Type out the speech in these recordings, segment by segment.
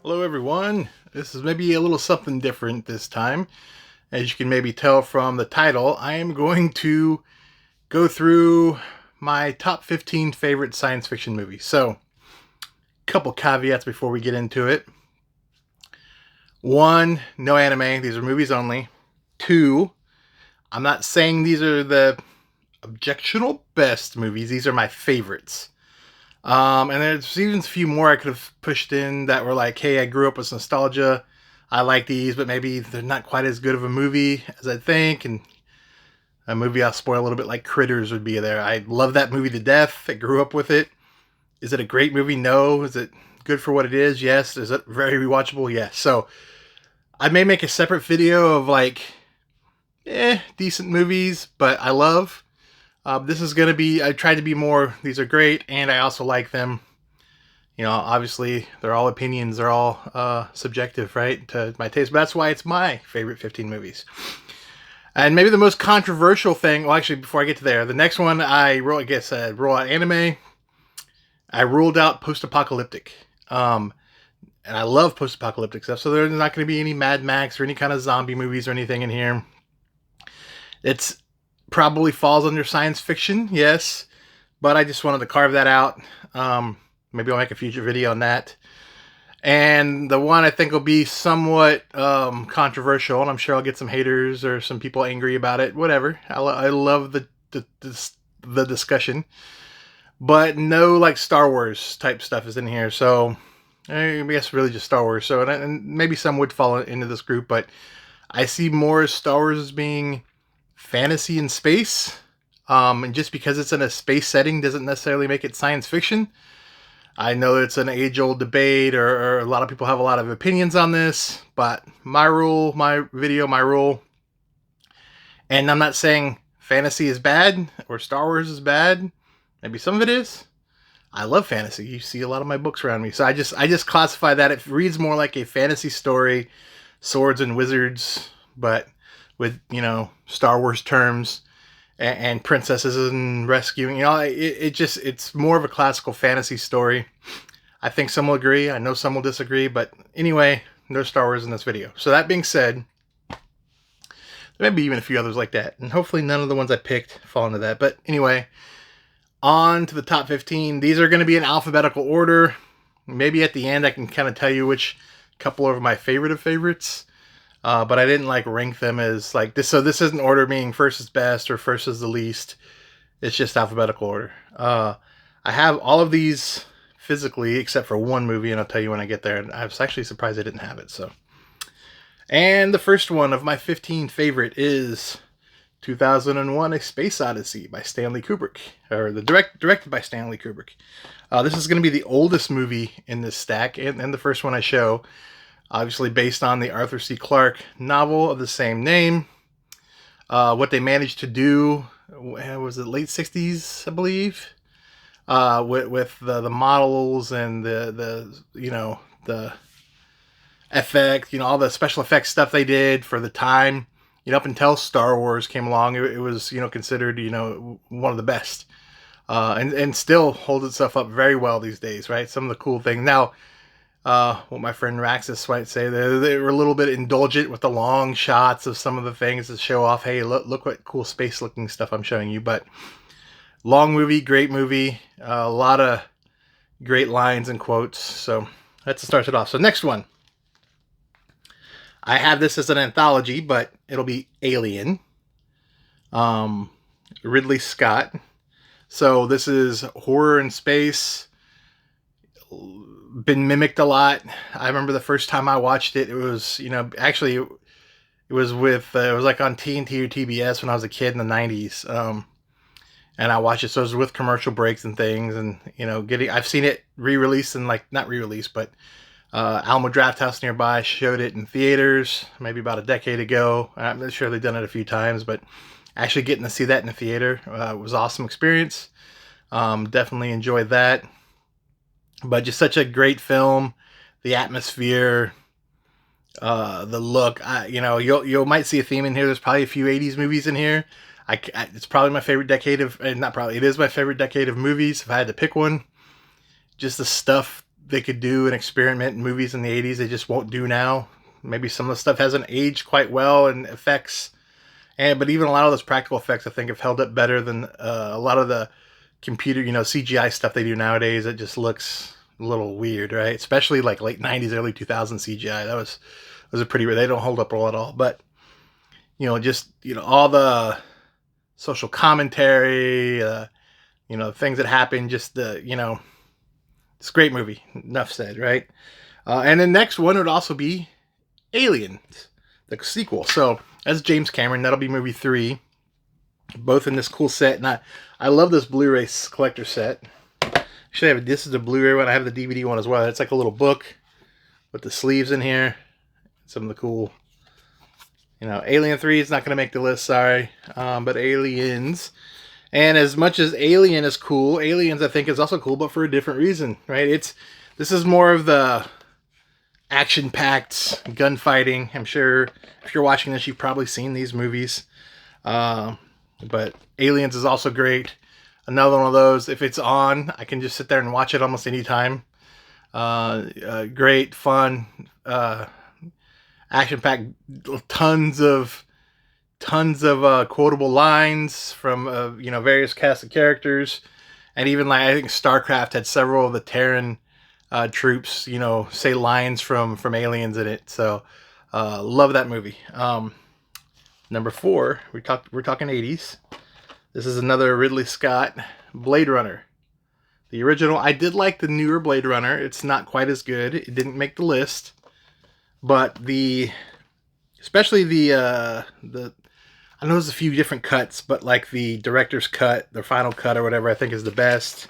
Hello everyone. This is maybe a little something different this time. As you can maybe tell from the title, I am going to go through my top 15 favorite science fiction movies. So, a couple caveats before we get into it. One, no anime. These are movies only. Two, I'm not saying these are the objectionable best movies. These are my favorites. And there's even a few more I could have pushed in that were like, hey, I grew up with nostalgia. I like these, but maybe they're not quite as good of a movie as I think. And a movie I'll spoil a little bit, like Critters, would be there. I love that movie to death. I grew up with it. Is it a great movie? No. Is it good for what it is? Yes. Is it very rewatchable? Yes. So I may make a separate video of like, decent movies, but I love. This is going to be, I tried to be more, these are great, and I also like them. You know, obviously, they're all opinions, they're all subjective, right, to my taste. But that's why it's my favorite 15 movies. And maybe the most controversial thing, well, actually, before I get to there, the next one I rule out anime. I ruled out post-apocalyptic. And I love post-apocalyptic stuff, so there's not going to be any Mad Max or any kind of zombie movies or anything in here. It's probably falls under science fiction, yes, but I just wanted to carve that out. Maybe I'll make a future video on that. And the one I think will be somewhat controversial, and I'm sure I'll get some haters or some people angry about it. Whatever. I love the discussion, but no like Star Wars type stuff is in here. So I guess really just Star Wars. So and maybe some would fall into this group, but I see more Star Wars as being fantasy in space, and just because it's in a space setting doesn't necessarily make it science fiction. I know it's an age-old debate, or a lot of people have a lot of opinions on this, but my rule, my video, my rule, and I'm not saying fantasy is bad or Star Wars is bad. Maybe some of it is. I love fantasy. You see a lot of my books around me, so I just classify that. It reads more like a fantasy story, swords and wizards, but with, you know, Star Wars terms and princesses and rescuing, you know, it's more of a classical fantasy story. I think some will agree. I know some will disagree, but anyway, no Star Wars in this video. So that being said, there may be even a few others like that, and hopefully none of the ones I picked fall into that. But anyway, on to the top 15. These are going to be in alphabetical order. Maybe at the end I can kind of tell you which couple are my favorite of favorites. But I didn't like rank them as like this. So this isn't order meaning first is best or first is the least. It's just alphabetical order. I have all of these physically except for one movie, and I'll tell you when I get there. And I was actually surprised I didn't have it. So, and the first one of my 15 favorite is 2001: A Space Odyssey by Stanley Kubrick, or directed by Stanley Kubrick. This is going to be the oldest movie in this stack, and the first one I show. Obviously based on the Arthur C. Clarke novel of the same name. What they managed to do, was it late 60s, I believe? With the models and the you know, the effects, you know, all the special effects stuff they did for the time. You know, up until Star Wars came along, it was, you know, considered, you know, one of the best. And still holds itself up very well these days, right? Some of the cool things. Now, what my friend Raxus might say, they were a little bit indulgent with the long shots of some of the things to show off, hey, look what cool space looking stuff I'm showing you. But long movie, great movie, a lot of great lines and quotes. So that's to start it off. So next one, I have this as an anthology, but it'll be Alien, Ridley Scott. So this is horror in space. Been mimicked a lot. I remember the first time I watched it, it was, you know, actually it was with, it was like on TNT or TBS when I was a kid in the 90s. And I watched it, so it was with commercial breaks and things, and, you know, I've seen it re-released and like, not re-released, but Alamo Drafthouse nearby showed it in theaters maybe about a decade ago. I'm not sure they've done it a few times, but actually getting to see that in the theater was an awesome experience. Definitely enjoyed that. But just such a great film, the atmosphere, the look. You know, you might see a theme in here. There's probably a few 80s movies in here. It's probably my favorite decade of, not probably, it is my favorite decade of movies if I had to pick one. Just the stuff they could do and experiment in movies in the 80s they just won't do now. Maybe some of the stuff hasn't aged quite well and effects, but even a lot of those practical effects I think have held up better than a lot of the computer, CGI stuff they do nowadays. It just looks a little weird, right? Especially like late 90s, early 2000s CGI. That was a pretty weird. They don't hold up well at all. But all the social commentary, things that happen, just it's a great movie. Enough said, right? And the next one would also be Aliens, the sequel. So that's James Cameron. That'll be movie 3. Both in this cool set, and I love this Blu-ray collector set. Actually, this is the Blu-ray one. I have the DVD one as well. It's like a little book with the sleeves in here. Some of the cool, Alien 3 is not going to make the list, sorry. But Aliens. And as much as Alien is cool, Aliens I think is also cool, but for a different reason, right? This is more of the action-packed gunfighting. I'm sure if you're watching this, you've probably seen these movies. But Aliens is also great. Another one of those, if it's on, I can just sit there and watch it almost any time. Great, fun, action-packed, tons of quotable lines from various cast of characters, and even I think StarCraft had several of the Terran troops say lines from Aliens in it. So love that movie. Number 4, we're talking 80s. This is another Ridley Scott, Blade Runner. The original, I did like the newer Blade Runner. It's not quite as good. It didn't make the list, but especially the I know there's a few different cuts, but like the director's cut, the final cut or whatever, I think is the best.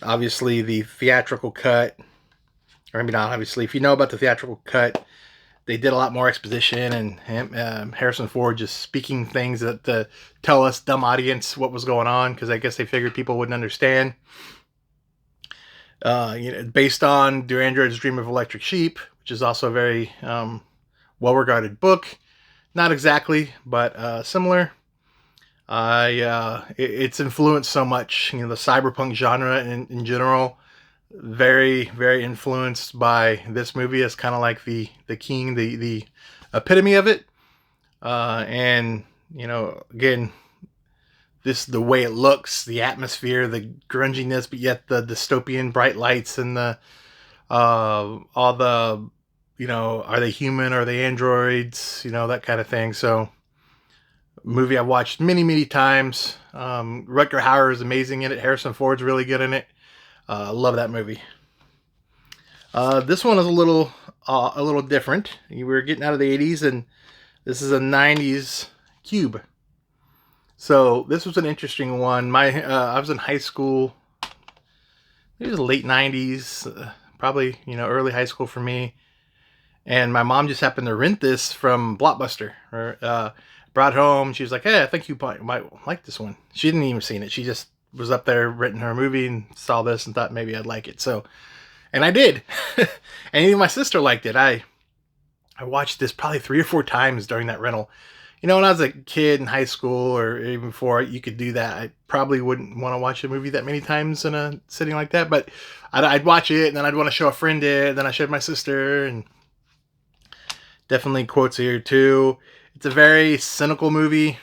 Obviously, the theatrical cut, or maybe not obviously. If you know about the theatrical cut, they did a lot more exposition, and Harrison Ford just speaking things that tell us dumb audience what was going on, because I guess they figured people wouldn't understand. Based on Do Androids Dream of Electric Sheep, which is also a very well-regarded book. Not exactly, but similar. It's influenced so much, the cyberpunk genre in general. Very, very influenced by this movie. It's kind of like the king, the epitome of it. And again, the way it looks, the atmosphere, the grunginess, but yet the dystopian bright lights and the all the are they human, are they androids, that kind of thing. So movie I've watched many, many times. Rutger Hauer is amazing in it. Harrison Ford's really good in it. Love that movie. This one is a little different. We're getting out of the 80s, and this is a 90s cube. So this was an interesting one. I was in high school. It was late 90s, probably early high school for me. And my mom just happened to rent this from Blockbuster. Brought home. She was like, "Hey, I think you might like this one." She didn't even seen it. She just was up there renting her movie and saw this and thought maybe I'd like it. So, and I did. And even my sister liked it. I watched this probably 3 or 4 times during that rental. When I was a kid in high school or even before you could do that, I probably wouldn't want to watch a movie that many times in a sitting like that. But I'd watch it, and then I'd want to show a friend it, and then I showed my sister, and definitely quotes here too. It's a very cynical movie.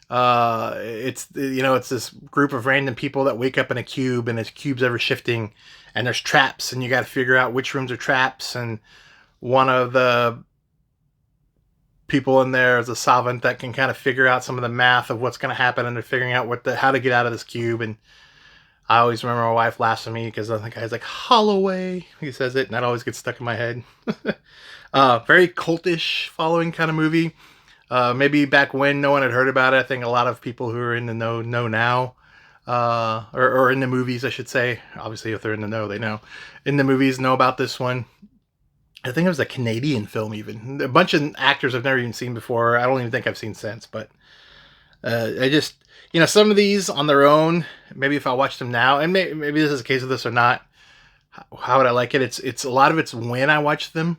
It's this group of random people that wake up in a cube, and this cube's ever shifting, and there's traps, and you got to figure out which rooms are traps. And one of the people in there is a savant that can kind of figure out some of the math of what's going to happen, and they're figuring out how to get out of this cube. And I always remember my wife laughs at me because the guy's like, "Holloway," he says it, and that always gets stuck in my head. Very cultish following kind of movie. Maybe back when no one had heard about it. I think a lot of people who are in the know now, or in the movies, I should say. Obviously, if they're in the know, they know. In the movies, know about this one. I think it was a Canadian film, even. A bunch of actors I've never even seen before. I don't even think I've seen since. But I just, some of these on their own, maybe if I watched them now, and maybe this is a case of this or not, how would I like it? It's a lot of it's when I watch them.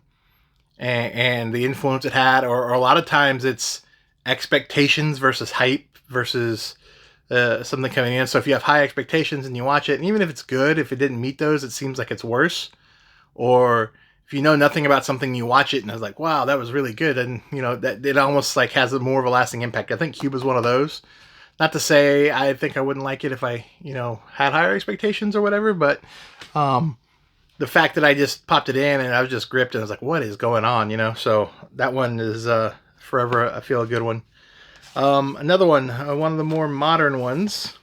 And the influence it had, or a lot of times it's expectations versus hype versus something coming in. So if you have high expectations and you watch it, and even if it's good, if it didn't meet those, it seems like it's worse. Or if you know nothing about something, you watch it and it's like, wow, that was really good, and that it almost like has a more of a lasting impact. I think Cube is one of those. Not to say I think I wouldn't like it if I had higher expectations or whatever, but the fact that I just popped it in and I was just gripped and I was like, what is going on? So that one is forever, I feel, a good one. Another one, one of the more modern ones,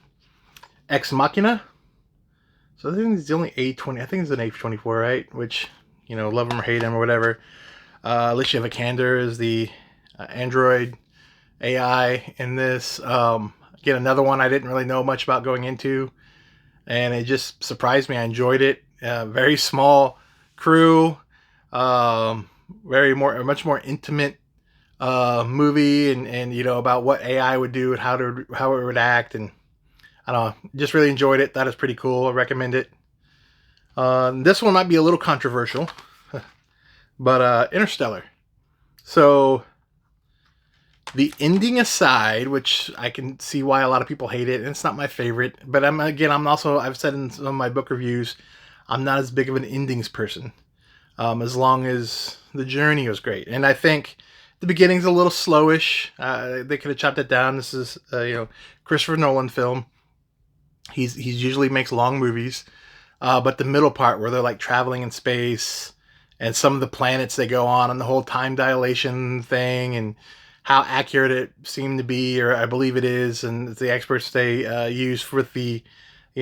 Ex Machina. So I think it's the only A20. I think it's an A24, right? Which, love him or hate him or whatever. Alicia Vikander is the android AI in this. Again, another one I didn't really know much about going into, and it just surprised me. I enjoyed it. Very small crew. Much more intimate movie, and about what AI would do and how it would act, and I don't know, just really enjoyed it. That is pretty cool. I recommend it. This one might be a little controversial, but Interstellar. So the ending aside, which I can see why a lot of people hate it, and it's not my favorite, but I've said in some of my book reviews, I'm not as big of an endings person. As long as the journey was great, and I think the beginning's a little slowish. They could have chopped it down. This is Christopher Nolan film. He's usually makes long movies, but the middle part where they're like traveling in space and some of the planets they go on and the whole time dilation thing and how accurate it seemed to be, or I believe it is, and the experts they use with the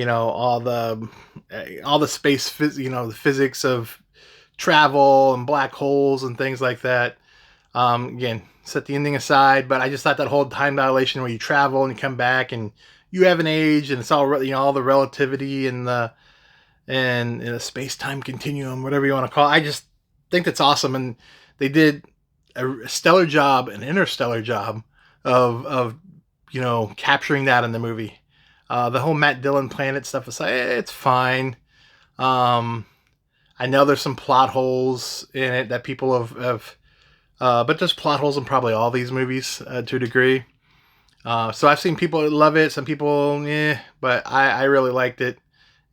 all the space the physics of travel and black holes and things like that. Again, set the ending aside, but I just thought that whole time dilation where you travel and you come back and you have an age, and it's all all the relativity and the space time continuum, whatever you want to call it. I just think that's awesome, and they did a stellar job, an interstellar job of capturing that in the movie. The whole Matt Dillon planet stuff aside, it's fine. I know there's some plot holes in it that people have but there's plot holes in probably all these movies to a degree. So I've seen people love it, some people, but I really liked it.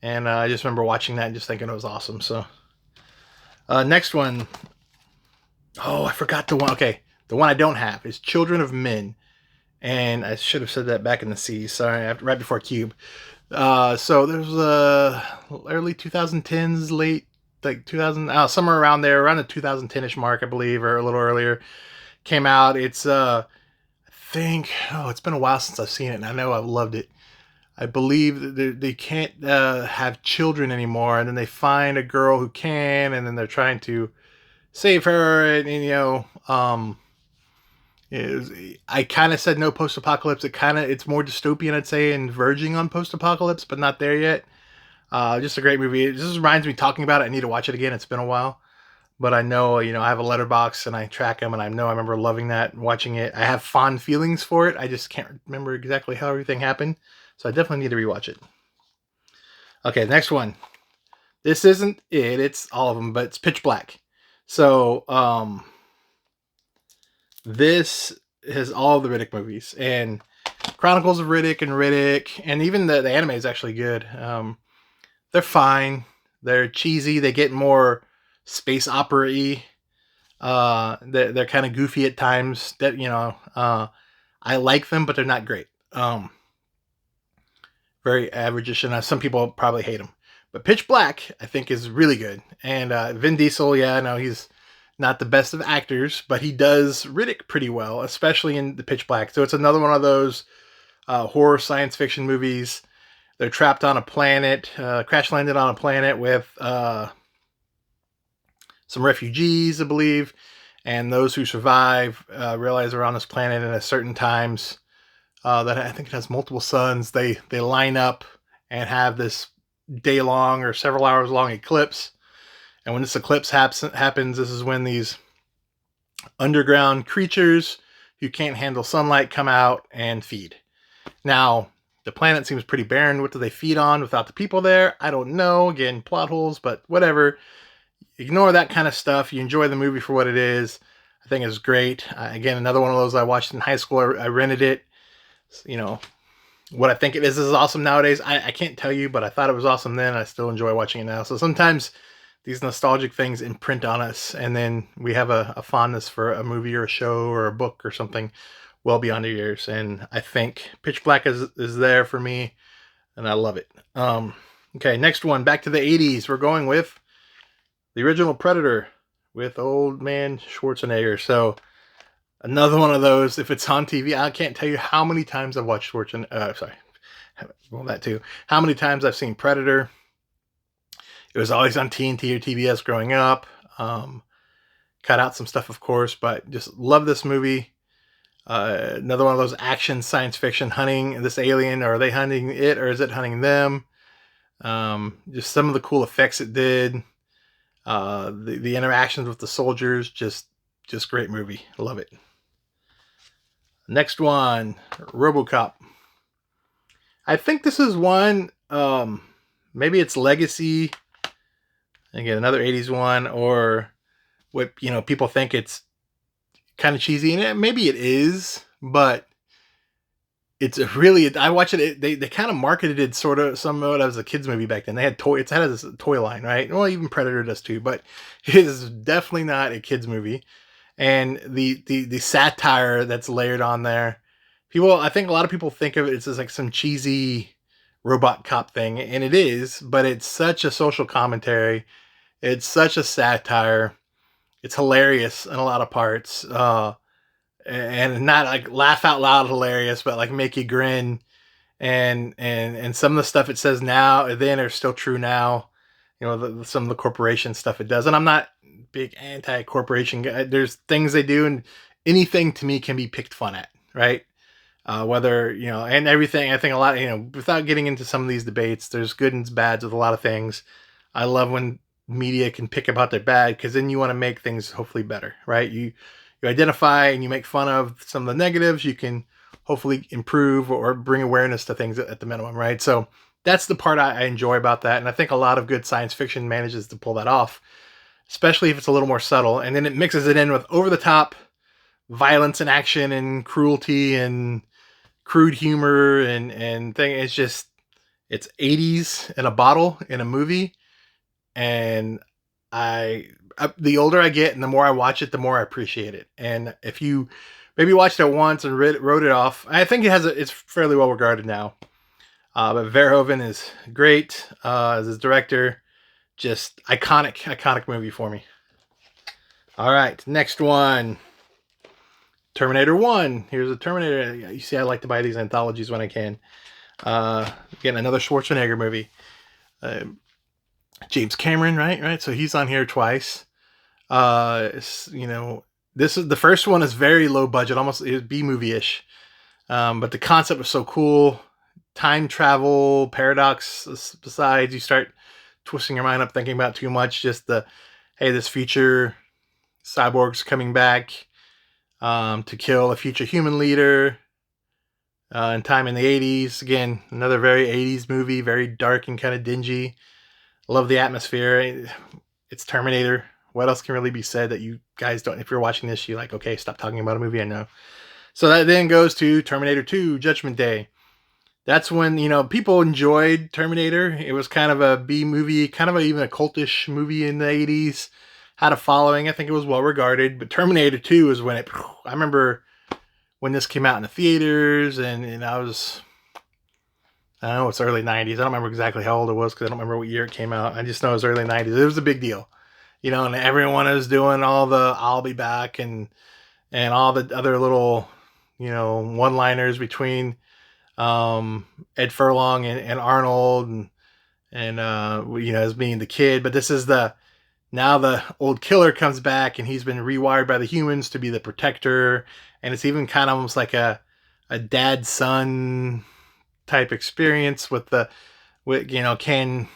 And I just remember watching that and just thinking it was awesome. So next one. Oh, I forgot the one. Okay, the one I don't have is Children of Men. And I should have said that back in the C. Sorry, right before Cube. So there's early 2010s, late like 2000, somewhere around there, around the 2010ish mark, I believe, or a little earlier, came out. It's I think it's been a while since I've seen it, and I know I've loved it. I believe that they can't have children anymore, and then they find a girl who can, and then they're trying to save her, and I kind of said no post-apocalypse. It's more dystopian, I'd say, and verging on post-apocalypse, but not there yet. Just a great movie. It just reminds me, talking about it, I need to watch it again. It's been a while, but I know, I have a letterbox and I track them, and I know I remember loving that and watching it. I have fond feelings for it. I just can't remember exactly how everything happened, so I definitely need to rewatch it. Okay, next one. This isn't it. It's all of them, but it's Pitch Black. So, this has all the Riddick movies and Chronicles of Riddick and even the anime is actually good. They're fine. They're cheesy. They get more space opera-y. They're kind of goofy at times. That I like them, but they're not great. Very average-ish, and some people probably hate them. But Pitch Black, I think, is really good. And Vin Diesel, yeah, I know he's not the best of actors, but he does Riddick pretty well, especially in the Pitch Black. So it's another one of those horror science fiction movies. They're trapped on a planet, crash landed on a planet with some refugees, I believe. And those who survive realize they're on this planet, and at certain times that I think it has multiple suns, they line up and have this day-long or several hours long eclipse. And when this eclipse happens, this is when these underground creatures who can't handle sunlight come out and feed. Now, the planet seems pretty barren. What do they feed on without the people there? I don't know. Again, plot holes, but whatever. Ignore that kind of stuff. You enjoy the movie for what it is. I think it's great. Again, another one of those I watched in high school. I rented it. what I think it is awesome nowadays. I can't tell you, but I thought it was awesome then. I still enjoy watching it now. So sometimes these nostalgic things imprint on us, and then we have a fondness for a movie or a show or a book or something well beyond our years. And I think Pitch Black is there for me, and I love it. Okay, next one, back to the 80s. We're going with the original Predator with old man Schwarzenegger. So another one of those. If it's on TV, I can't tell you how many times I've watched Schwarzenegger. Sorry, well, that too. How many times I've seen Predator. It was always on TNT or TBS growing up. Cut out some stuff, of course, but just love this movie. Another one of those action science fiction, hunting this alien. Or are they hunting it, or is it hunting them? Just some of the cool effects it did. The interactions with the soldiers, just great movie. Love it. Next one, RoboCop. I think this is one, maybe it's Legacy. Again, another 80s one, or what, people think it's kind of cheesy, and maybe it is, but it's really, I watch it, they kind of marketed it sort of somewhat as a kids movie back then. They had it had a toy line, right? Well, even Predator does too, but it is definitely not a kids movie. And the satire that's layered on there, I think a lot of people think of it as like some cheesy robot cop thing, and it is, but it's such a social commentary. It's such a satire. It's hilarious in a lot of parts, and not like laugh out loud hilarious, but like make you grin. And some of the stuff it says now then are still true now. Some of the corporation stuff it does, and I'm not big anti-corporation guy. There's things they do, and anything to me can be picked fun at, right? Whether and everything. I think a lot. Without getting into some of these debates, there's good and bads with a lot of things. I love when media can pick about their bad, because then you want to make things hopefully better, right? You identify and you make fun of some of the negatives. You can hopefully improve or bring awareness to things at the minimum, right? So that's the part I enjoy about that, and I think a lot of good science fiction manages to pull that off, especially if it's a little more subtle, and then it mixes it in with over the top violence and action and cruelty and crude humor and thing. It's 80s in a bottle in a movie. And the older I get and the more I watch it, the more I appreciate it. And if you maybe watched it once and wrote it off, I think it's fairly well regarded now. But Verhoeven is great as his director. Just iconic movie for me. All right, next one, Terminator 1. Here's a Terminator. You see, I like to buy these anthologies when I can. Again, another Schwarzenegger movie. James Cameron, right? So he's on here twice. This is the first one is very low budget, almost B movie-ish. But the concept was so cool. Time travel, paradox. Besides, you start twisting your mind up, thinking about too much. Just this future cyborgs coming back to kill a future human leader. In time in the 80s. Again, another very 80s movie, very dark and kind of dingy. Love the atmosphere. It's Terminator. What else can really be said that you guys don't? If you're watching this, you're like, okay, stop talking about a movie I know. So that then goes to Terminator 2, Judgment Day. That's when, people enjoyed Terminator. It was kind of a B movie, kind of even a cultish movie in the 80s. Had a following. I think it was well regarded. But Terminator 2 is when I remember when this came out in the theaters, and I don't know, it's early 90s. I don't remember exactly how old it was, because I don't remember what year it came out. I just know it was early 90s. It was a big deal. And everyone was doing all the I'll be back and all the other little, one-liners between Ed Furlong and Arnold and as being the kid. But this is now the old killer comes back, and he's been rewired by the humans to be the protector. And it's even kind of almost like a dad-son type experience with can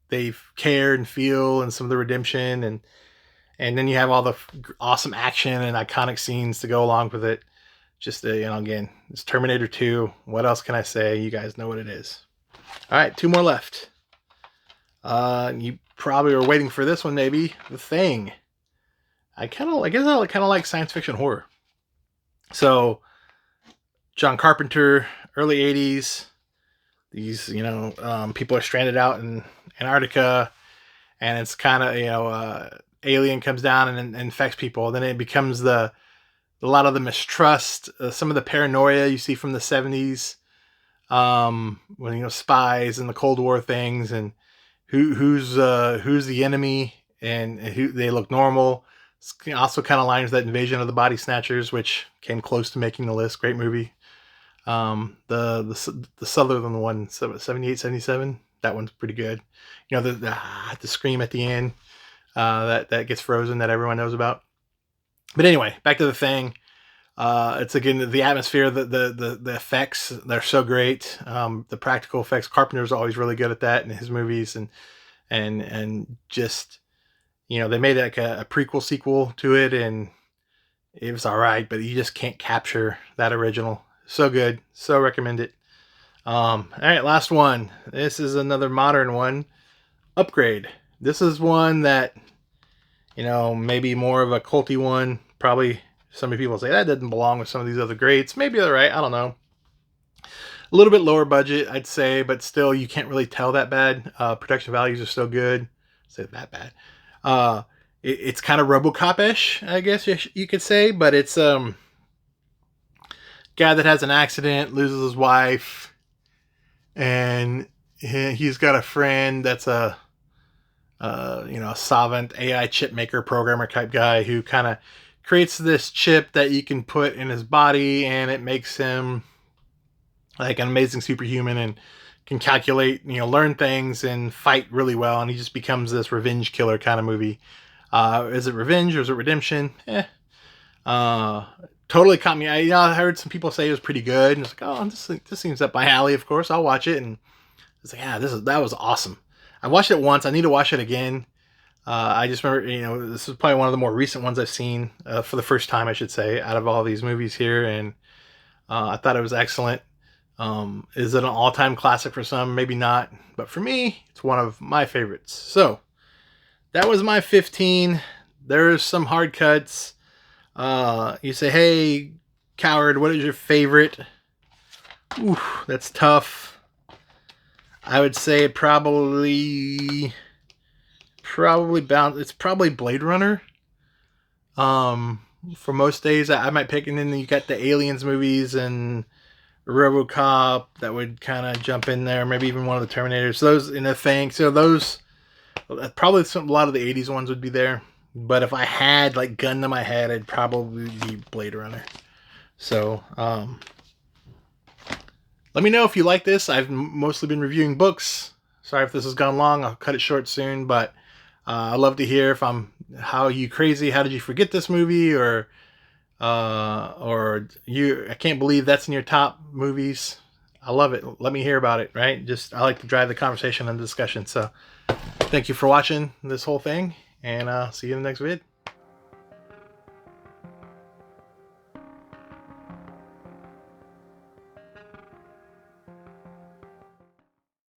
they care and feel, and some of the redemption, and then you have all the awesome action and iconic scenes to go along with it. Just again, it's Terminator 2. What else can I say? You guys know what it is. All right, two more left. You probably are waiting for this one, maybe. The Thing. I guess I kind of like science fiction horror. So, John Carpenter, early 80s. these, people are stranded out in Antarctica, and it's kind of, alien comes down and infects people. Then it becomes a lot of the mistrust, some of the paranoia you see from the 70s, when, spies and the Cold War things, and who's the enemy, and who they look normal. It's also kind of lines that Invasion of the Body Snatchers, which came close to making the list. Great movie. The Sutherland one, 78, 77. That one's pretty good. The scream at the end, that gets frozen, that everyone knows about. But anyway, back to the thing. It's again the atmosphere, the effects. They're so great. The practical effects. Carpenter's always really good at that in his movies, and just, they made like a prequel sequel to it, and it was all right, but you just can't capture that original. So good. So recommend it. All right, last one. This is another modern one. Upgrade. This is one that, maybe more of a culty one. Probably some people say that doesn't belong with some of these other greats. Maybe they're right. I don't know. A little bit lower budget, I'd say, but still, you can't really tell that bad. Production values are still good. Say that bad. It's kind of RoboCop-ish, I guess you could say, but it's guy that has an accident, loses his wife, and he's got a friend that's a solvent AI chip maker, programmer type guy who kind of creates this chip that you can put in his body, and it makes him like an amazing superhuman and can calculate, learn things and fight really well. And he just becomes this revenge killer kind of movie. Is it revenge or is it redemption? Totally caught me. I heard some people say it was pretty good, and it's like, oh, this seems up my alley. Of course, I'll watch it. And it's like, yeah, that was awesome. I watched it once. I need to watch it again. I just remember, this is probably one of the more recent ones I've seen, for the first time, I should say, out of all these movies here, and I thought it was excellent. Is it an all-time classic for some? Maybe not, but for me, it's one of my favorites. So that was my 15. There's some hard cuts. You say, hey, coward, what is your favorite? Ooh, that's tough. I would say it's probably it's probably Blade Runner. For most days, I might pick, and then you got the Aliens movies and RoboCop that would kind of jump in there. Maybe even one of the Terminators. So those in a thing. So those probably a lot of the 80s ones would be there. But if I had like gun to my head, I'd probably be Blade Runner. So let me know if you like this. I've mostly been reviewing books. Sorry if this has gone long. I'll cut it short soon. But I'd love to hear if how you crazy. How did you forget this movie? Or I can't believe that's in your top movies. I love it. Let me hear about it, right? I like to drive the conversation and discussion. So thank you for watching this whole thing, and see you in the next vid.